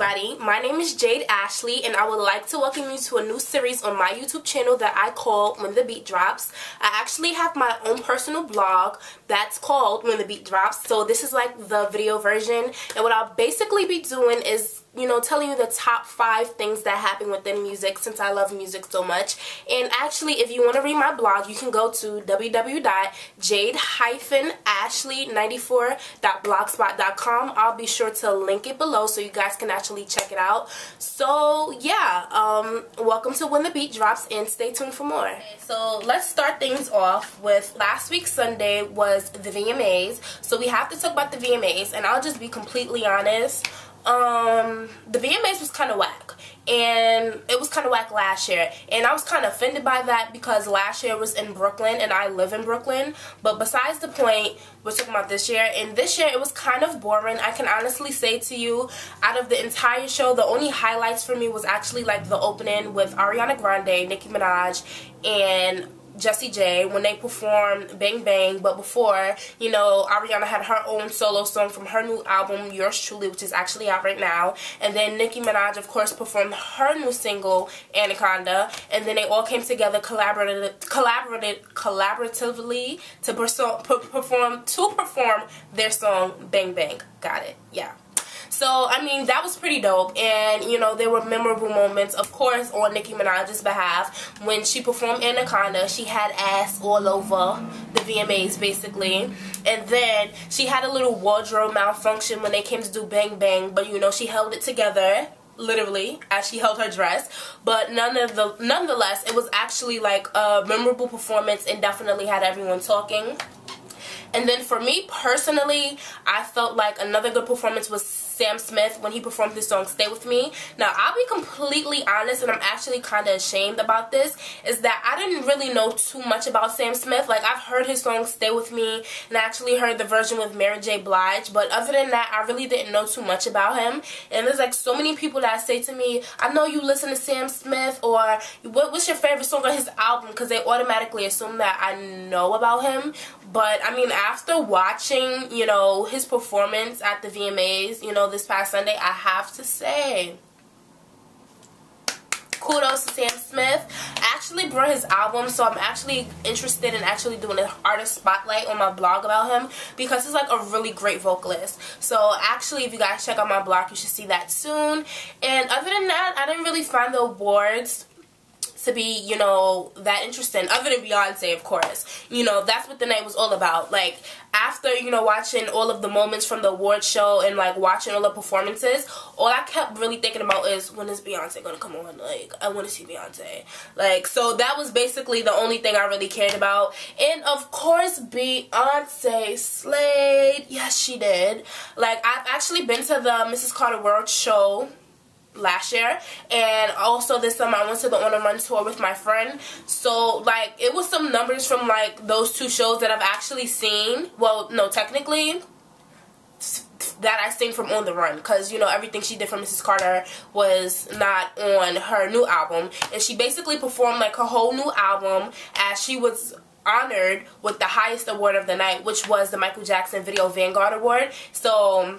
everybody, my name is Jade Ashley and I would like to welcome you to a new series on my YouTube channel that I call When the Beat Drops. I actually have my own personal blog that's called When the Beat Drops, so this is like the video version, and what I'll basically be doing is, you know, telling you the top 5 things that happen within music since I love music so much. And actually, if you want to read my blog, you can go to www.jade-ashley94.blogspot.com. I'll be sure to link it below so you guys can actually check it out. So yeah, welcome to When the Beat Drops and stay tuned for more. So let's start things off with last week's Sunday was the VMAs. So we have to talk about the VMAs, and I'll just be completely honest. The VMAs was kind of whack, and it was kind of whack last year, and I was kind of offended by that because last year was in Brooklyn and I live in Brooklyn. But besides the point, we're talking about this year, and this year it was kind of boring. I can honestly say to you, out of the entire show, the only highlights for me was actually like the opening with Ariana Grande, Nicki Minaj, and Jessie J when they performed Bang Bang. But before, you know, Ariana had her own solo song from her new album Yours Truly, which is actually out right now, and then Nicki Minaj of course performed her new single Anaconda, and then they all came together collaboratively to perform their song Bang Bang. Got it? Yeah. So, I mean, that was pretty dope, and, you know, there were memorable moments, of course, on Nicki Minaj's behalf. When she performed Anaconda, she had ass all over the VMAs, basically, and then she had a little wardrobe malfunction when they came to do Bang Bang, but, you know, she held it together, literally, as she held her dress. But nonetheless, it was actually, like, a memorable performance and definitely had everyone talking. And then for me personally, I felt like another good performance was Sam Smith when he performed his song Stay With Me. Now, I'll be completely honest, and I'm actually kind of ashamed about this, is that I didn't really know too much about Sam Smith. Like, I've heard his song Stay With Me, and I actually heard the version with Mary J. Blige, but other than that, I really didn't know too much about him. And there's like so many people that say to me, I know you listen to Sam Smith, or what's your favorite song on his album, because they automatically assume that I know about him. But, I mean, after watching, you know, his performance at the VMAs, you know, this past Sunday, I have to say, kudos to Sam Smith. I actually brought his album, so I'm actually interested in actually doing an artist spotlight on my blog about him, because he's like a really great vocalist. So actually, if you guys check out my blog, you should see that soon. And other than that, I didn't really find the awards to be, you know, that interesting, other than Beyonce, of course. You know, that's what the night was all about. Like, after, you know, watching all of the moments from the award show and, like, watching all the performances, all I kept really thinking about is, when is Beyonce gonna come on? Like, I want to see Beyonce. Like, so that was basically the only thing I really cared about. And, of course, Beyonce slayed. Yes, she did. Like, I've actually been to the Mrs. Carter World show last year, and also this summer I went to the On a Run tour with my friend. So like, it was some numbers from like those 2 shows that I've actually seen. Well, no, technically that I sing from On the Run, because, you know, everything she did for Mrs. Carter was not on her new album, and she basically performed like her whole new album as she was honored with the highest award of the night, which was the Michael Jackson Video Vanguard Award. So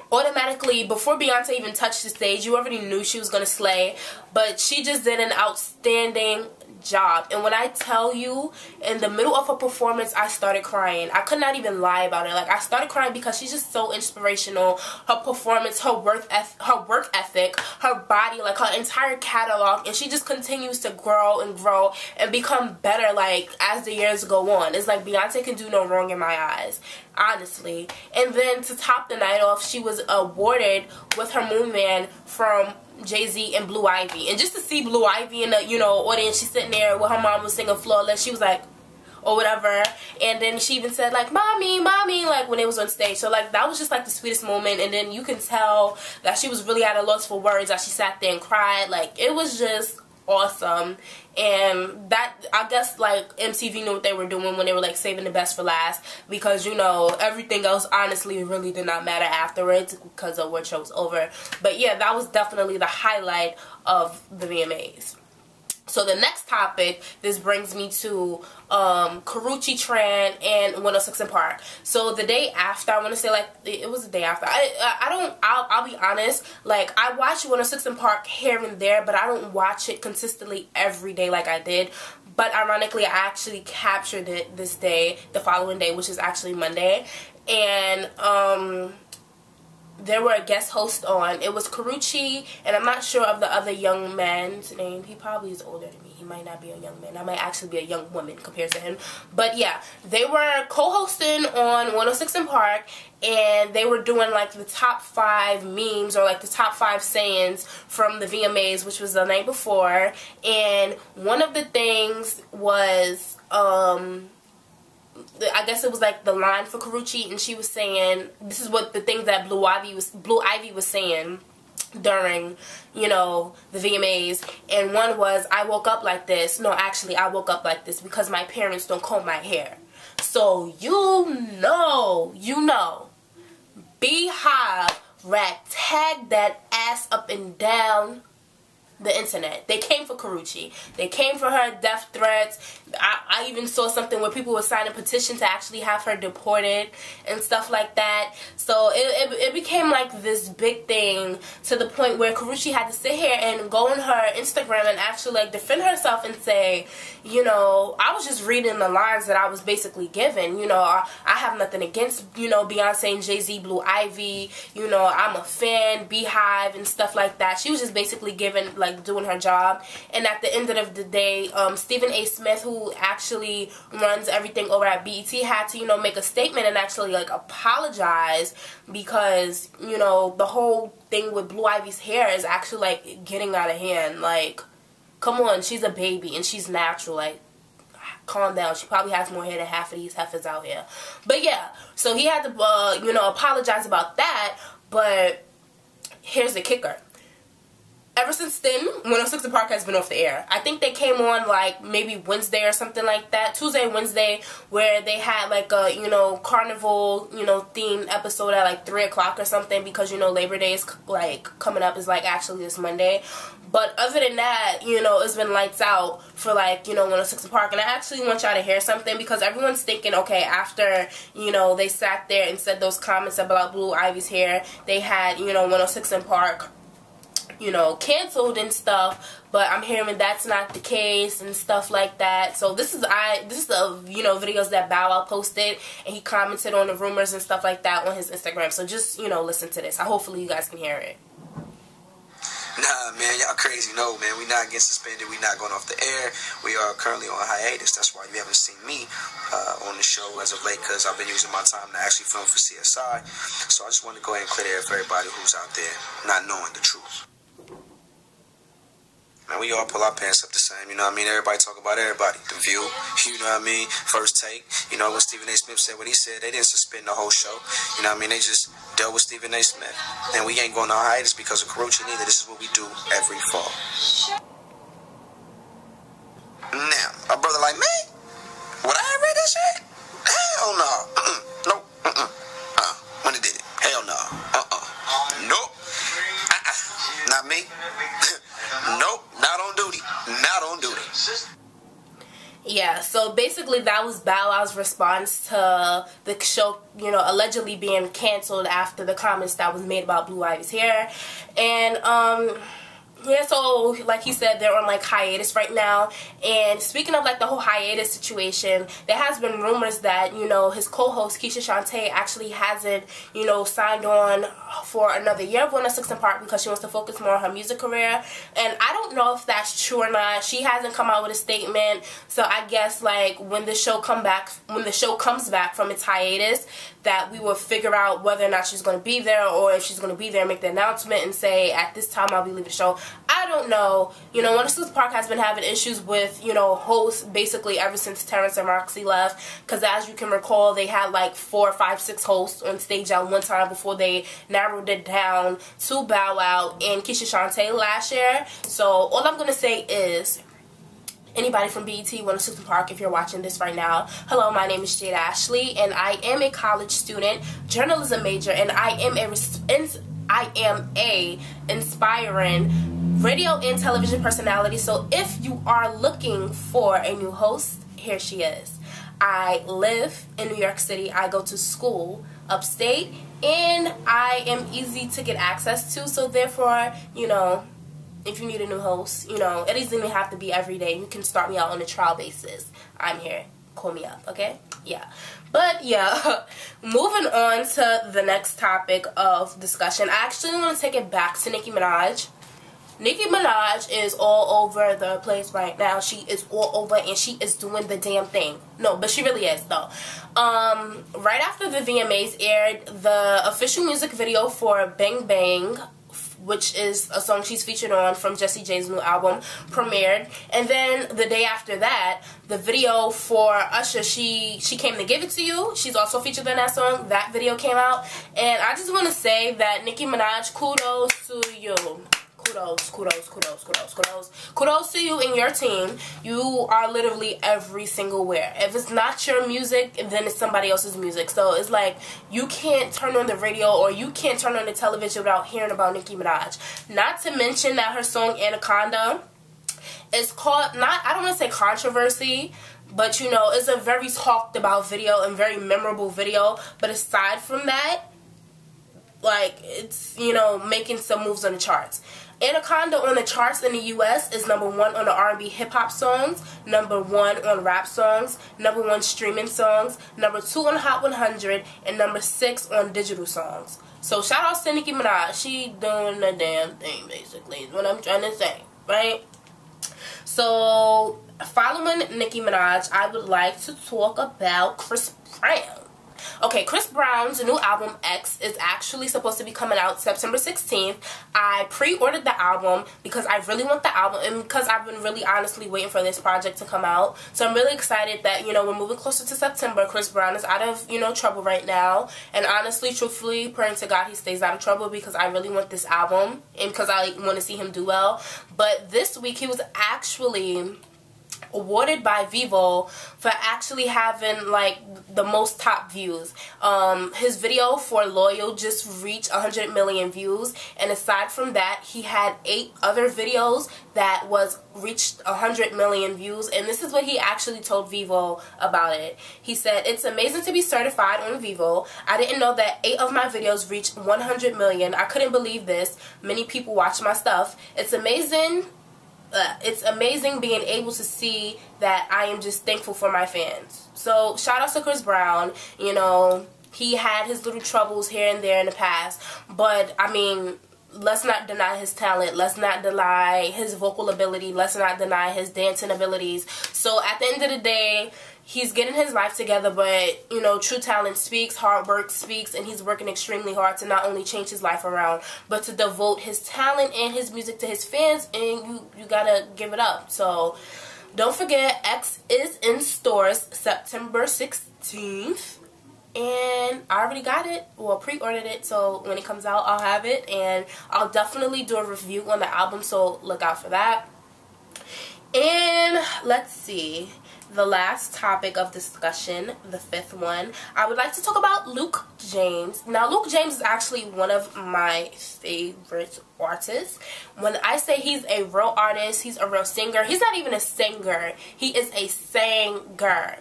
automatically, before Beyonce even touched the stage, you already knew she was going to slay, but she just did an outstanding job. And when I tell you, in the middle of her performance, I started crying. I could not even lie about it. Like, I started crying because she's just so inspirational. Her performance, her work ethic, her body, like her entire catalog, and she just continues to grow and grow and become better, like, as the years go on. It's like Beyonce can do no wrong in my eyes, honestly. And then to top the night off, she was awarded with her Moon Man from Jay-Z and Blue Ivy. And just to see Blue Ivy in the, you know, audience, she's sitting there with her mom was singing Flawless, she was like, or whatever, and then she even said like, mommy, mommy, like when it was on stage. So like, that was just like the sweetest moment. And then you can tell that she was really at a loss for words as she sat there and cried. Like, it was just awesome. And that, I guess, like, MTV knew what they were doing when they were like saving the best for last, because, you know, everything else honestly really did not matter afterwards because the award show was over. But yeah, that was definitely the highlight of the VMAs. So the next topic, this brings me to Karrueche, Tran, and 106 in Park. So the day after, I want to say like it was the day after. I'll be honest, like I watch 106 in Park here and there, but I don't watch it consistently every day like I did. But ironically, I actually captured it this day, the following day, which is actually Monday, and there were a guest host on. It was Karrueche, and I'm not sure of the other young man's name. He probably is older than me. He might not be a young man. I might actually be a young woman compared to him. But yeah, they were co-hosting on 106 in Park, and they were doing like the top 5 memes, or like the top 5 sayings from the VMAs, which was the night before. And one of the things was I guess it was like the line for Karrueche, and she was saying, this is what the things that Blue Ivy was saying during, you know, the VMAs, and one was, I woke up like this. No, actually, I woke up like this because my parents don't comb my hair. So you know, Beehive tagged that ass up and down the internet. They came for Karrueche. They came for her death threats. I even saw something where people were signing a petition to actually have her deported and stuff like that. So it became like this big thing, to the point where Karrueche had to sit here and go on her Instagram and actually like defend herself and say, you know, I was just reading the lines that I was basically given. You know, I have nothing against, you know, Beyonce and Jay-Z, Blue Ivy. You know, I'm a fan, Beehive and stuff like that. She was just basically given, like, doing her job. And at the end of the day, Stephen A. Smith, who actually runs everything over at BET, had to, you know, make a statement and actually like apologize, because, you know, the whole thing with Blue Ivy's hair is actually like getting out of hand. Like, come on, she's a baby and she's natural. Like, calm down. She probably has more hair than half of these heifers out here. But yeah, so he had to you know, apologize about that. But here's the kicker. Ever since then, 106 in Park has been off the air. I think they came on like maybe Wednesday or something like that, Tuesday and Wednesday, where they had like a, you know, carnival, you know, themed episode at like 3 o'clock or something, because, you know, Labor Day is like coming up, is like actually this Monday. But other than that, you know, it's been lights out for like, you know, 106 in Park. And I actually want y'all to hear something, because everyone's thinking, okay, after, you know, they sat there and said those comments about Blue Ivy's hair, they had, you know, 106 in Park, you know, canceled and stuff. But I'm hearing that's not the case and stuff like that. So this is the, you know, videos that Bow Wow posted, and he commented on the rumors and stuff like that on his Instagram. So just, you know, listen to this. Hopefully you guys can hear it. Nah, man, y'all crazy. No, man, we not getting suspended. We not going off the air. We are currently on hiatus. That's why you haven't seen me on the show as of late, because I've been using my time to actually film for CSI. So I just want to go ahead and clear the air for everybody who's out there not knowing the truth. Man, we all pull our pants up the same, you know what I mean? Everybody talk about everybody. The View, you know what I mean? First Take, you know, when Stephen A. Smith said what he said, they didn't suspend the whole show. You know what I mean? They just dealt with Stephen A. Smith. And we ain't going on hiatus because of Karrueche neither. This is what we do every fall. Now, a brother like me, would I have read that shit? Hell no. Nope. When it did it. Hell no. Nope. Not me. Nope, not on duty. Not on duty. Yeah, so basically that was Bow Wow's response to the show, you know, allegedly being canceled after the comments that was made about Blue Ivy's hair. And yeah, so like he said, they're on like hiatus right now. And speaking of like the whole hiatus situation, there has been rumors that, you know, his co-host Keisha Shantae actually hasn't, you know, signed on for another year of 106 in Park, because she wants to focus more on her music career. And I don't know if that's true or not. She hasn't come out with a statement. So I guess like when the show comes back from its hiatus, that we will figure out whether or not she's going to be there, or if she's going to be there, make the announcement and say, at this time I'll be leaving the show. I don't know. You know, 106 Park has been having issues with, you know, hosts basically ever since Terrence and Roxy left, because as you can recall, they had like 4, 5, 6 hosts on stage at one time before they narrowed it down to Bow Wow and Keisha Shantae last year. So all I'm going to say is, anybody from BET 106 in Park, if you're watching this right now, hello, my name is Jade Ashley, and I am a college student, journalism major, and I am a inspiring radio and television personality. So if you are looking for a new host, here she is. I live in New York City. I go to school upstate, and I am easy to get access to. So therefore, you know, if you need a new host, you know, it doesn't even have to be every day. You can start me out on a trial basis. I'm here. Call me up, okay? Yeah. But yeah, moving on to the next topic of discussion. I actually want to take it back to Nicki Minaj. Nicki Minaj is all over the place right now. She is all over, and she is doing the damn thing. No, but she really is, though. Right after the VMAs aired, the official music video for Bang Bang, which is a song she's featured on from Jessie J's new album, premiered. And then the day after that, the video for Usher, She Came to Give It To You, she's also featured in that song. That video came out. And I just want to say that Nicki Minaj, kudos to you. Kudos to you and your team. You are literally every single where. If it's not your music, then it's somebody else's music. So it's like you can't turn on the radio or you can't turn on the television without hearing about Nicki Minaj. Not to mention that her song Anaconda is called, I don't want to say controversy, but you know, it's a very talked about video and very memorable video. But aside from that, like, it's, you know, making some moves on the charts. Anaconda on the charts in the US is #1 on the R&B hip-hop songs, #1 on rap songs, #1 streaming songs, #2 on Hot 100, and #6 on digital songs. So shout out to Nicki Minaj. She doing the damn thing, basically, is what I'm trying to say, right? So following Nicki Minaj, I would like to talk about Chris Brown. Okay, Chris Brown's new album, X, is actually supposed to be coming out September 16th. I pre-ordered the album because I really want the album and because I've been really honestly waiting for this project to come out. So I'm really excited that, you know, we're moving closer to September. Chris Brown is out of, you know, trouble right now. And honestly, truthfully, praying to God he stays out of trouble because I really want this album and because I want to see him do well. But this week he was actually awarded by Vivo for actually having like the most top views. His video for Loyal just reached 100 million views, and aside from that he had 8 other videos that reached 100 million views, and this is what he actually told Vivo about it. He said, "It's amazing to be certified on Vivo. I didn't know that 8 of my videos reached 100 million. I couldn't believe this. Many people watch my stuff. It's amazing being able to see that. I am just thankful for my fans." So shout out to Chris Brown. You know, he had his little troubles here and there in the past, but I mean, let's not deny his talent. Let's not deny his vocal ability. Let's not deny his dancing abilities. So at the end of the day, he's getting his life together, but, you know, true talent speaks, hard work speaks, and he's working extremely hard to not only change his life around, but to devote his talent and his music to his fans, and you gotta give it up. So don't forget, X is in stores September 16th. And I already got it, well, pre-ordered it, so when it comes out I'll have it, and I'll definitely do a review on the album, so look out for that. And let's see, the last topic of discussion, the 5th one, I would like to talk about Luke James. Now, Luke James is actually one of my favorite artists. When I say he's a real artist, he's a real singer. He's not even a singer, he is a singer,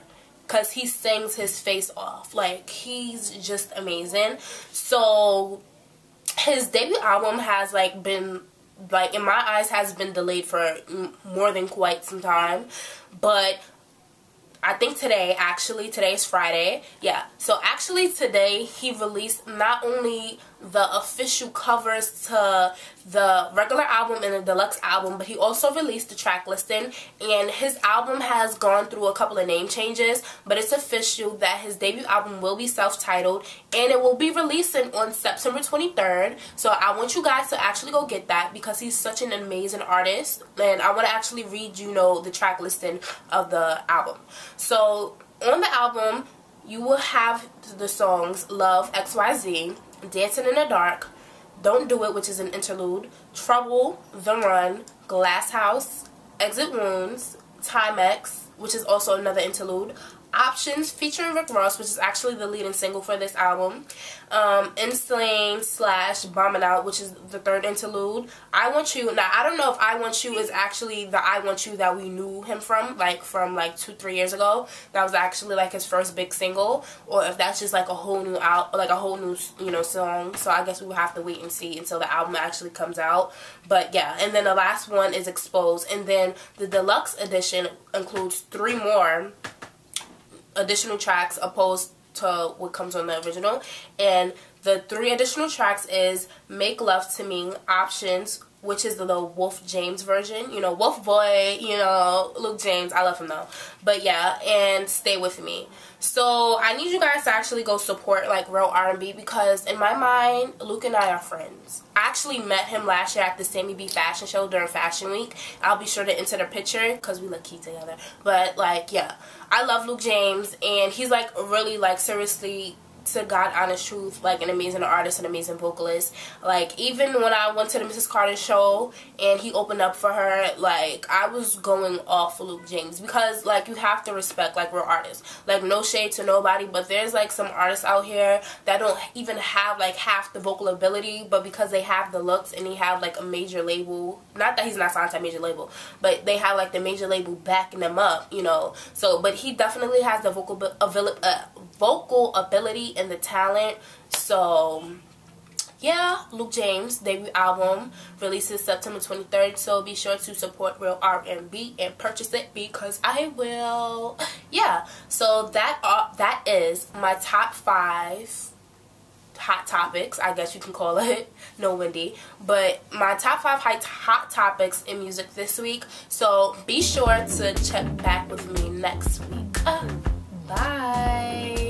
because he sings his face off. Like, he's just amazing. So his debut album has been, in my eyes, has been delayed for more than quite some time. But I think today is Friday. Yeah, so actually today he released not only the official covers to the regular album and the deluxe album, but he also released the track listing, and his album has gone through a couple of name changes, but it's official that his debut album will be self-titled, and it will be releasing on September 23rd. So I want you guys to actually go get that because he's such an amazing artist, and I want to actually read, you know, the track listing of the album. So on the album you will have the songs Love, XYZ, Dancing in the Dark, Don't Do It, which is an interlude, Trouble, The Run, Glass House, Exit Wounds, Timex, which is also another interlude, Options featuring Rick Ross, which is actually the leading single for this album. Insane / Bombing Out, which is the third interlude. I Want You. Now, I don't know if I Want You is actually the I Want You that we knew him from like 2-3 years ago. That was actually like his first big single, or if that's just like a whole new song. So I guess we will have to wait and see until the album actually comes out. But yeah, and then the last one is Exposed, and then the deluxe edition includes 3 more additional tracks opposed to what comes on the original. And the 3 additional tracks is Make Love to Me, Options, which is the Wolf James version. You know, Wolf Boy, you know, Luke James. I love him though. But yeah, and Stay With Me. So I need you guys to actually go support like real R&B, because in my mind, Luke and I are friends. I actually met him last year at the Sammy B fashion show during Fashion Week. I'll be sure to enter the picture because we look cute together. But like, yeah, I love Luke James, and he's like really like seriously, to God honest truth, like an amazing artist, an amazing vocalist. Like even when I went to the Mrs. Carter show and he opened up for her, like I was going off for Luke James, because like you have to respect like real artists. Like no shade to nobody, but there's like some artists out here that don't even have like half the vocal ability, but because they have the looks and they have like a major label, not that he's not signed to a major label, but they have like the major label backing them up, you know. So but he definitely has the vocal ability and the talent. So yeah, Luke James debut album releases September 23rd, so be sure to support real R&B and purchase it, because I will. Yeah, so that is my top 5 hot topics, I guess you can call it. No, Wendy, but my top 5 hot topics in music this week. So be sure to check back with me next week. Bye.